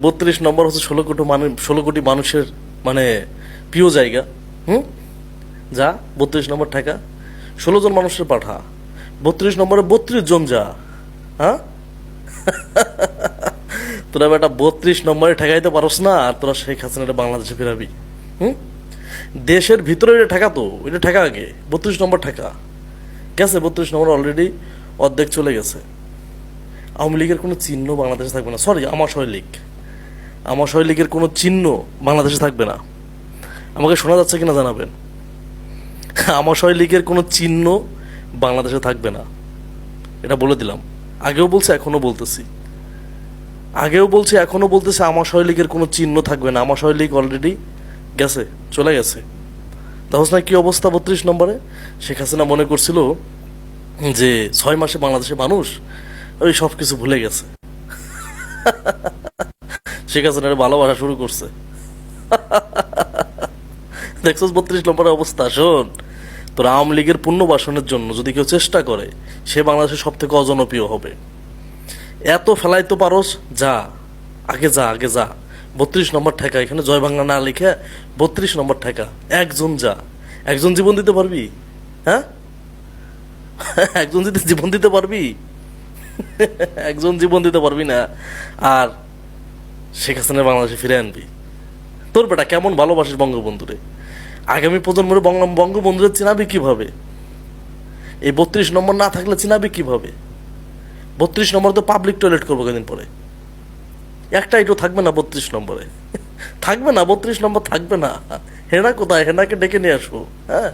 32 নম্বর হচ্ছে 16 কোটি মানুষের মানে প্রিয় জায়গা। যা 32 নম্বর ঠেকা, 16 জন মানুষের পাঠা, 32 নম্বরে 32 জন যা। হ্যাঁ, তোরা বেটা 32 নম্বরে ঠেকাইতে পারস না, আর তোরা শেখ হাসিনাটা বাংলাদেশে ফেরাবি। হুম, দেশের ভিতরে এটা ঠেকা, তো এটা ঠেকা আগে, 32 নম্বর ঠেকা। গেছে 32 নম্বর অলরেডি অর্ধেক চলে গেছে। আওয়ামী লীগের কোনো চিহ্ন বাংলাদেশে থাকবে না, সরি আমাশয় লীগের কোনো চিহ্ন বাংলাদেশে থাকবে না। আমাকে শোনা যাচ্ছে কিনা জানাবেন। আমাশয় লীগের কোনো চিহ্ন বাংলাদেশে থাকবে না, এটা বলে দিলাম। আগেও বলছি, এখনো বলতেছি, আমাশয় লীগের কোনো চিহ্ন থাকবে না। আমাশয় লীগ অলরেডি গেছে, চলে গেছে। তাহলে না কি অবস্থা 32 নম্বরে? শেখ হাসিনা মনে করছিল যে 6 মাসে বাংলাদেশের মানুষ ওই সব কিছু ভুলে গেছে। শেখ হাসিনার ভালোবাসা শুরু করছে। দেখছস 32 নম্বরের অবস্থা? শোন, তোর আওয়ামী লীগের পুনর্বাসনের জন্য যদি কেউ চেষ্টা করে, সে বাংলাদেশের সব থেকে অজনপ্রিয় হবে। এত ফেলাইতে পারস, যা, আগে যা। 32 নম্বর ঠেকা, এখানে জয় বাংলা না লিখে 32 নম্বর ঠেকা। একজন যা, একজন জীবন দিতে পারবি? হ্যাঁ, একজন যদি জীবন দিতে পারবি? একজন জীবন দিতে পারবি না, আর শেখ হাসিনা বাংলাদেশে ফিরে আনবি? তোর বেটা কেমন ভালোবাসিস বঙ্গবন্ধুরে? আগামী প্রজন্মের বঙ্গবন্ধুরে চিনাবি কিভাবে? এই 32 নম্বর না থাকলে চিনাবি কিভাবে? 32 নম্বর তো পাবলিক টয়লেট করবো কদিন পরে। একটা এটু থাকবে না 32 নম্বরে। থাকবে না, 32 নম্বর থাকবে না। হেনা কোথায়? হেনাকে ডেকে নিয়ে আসবো। হ্যাঁ,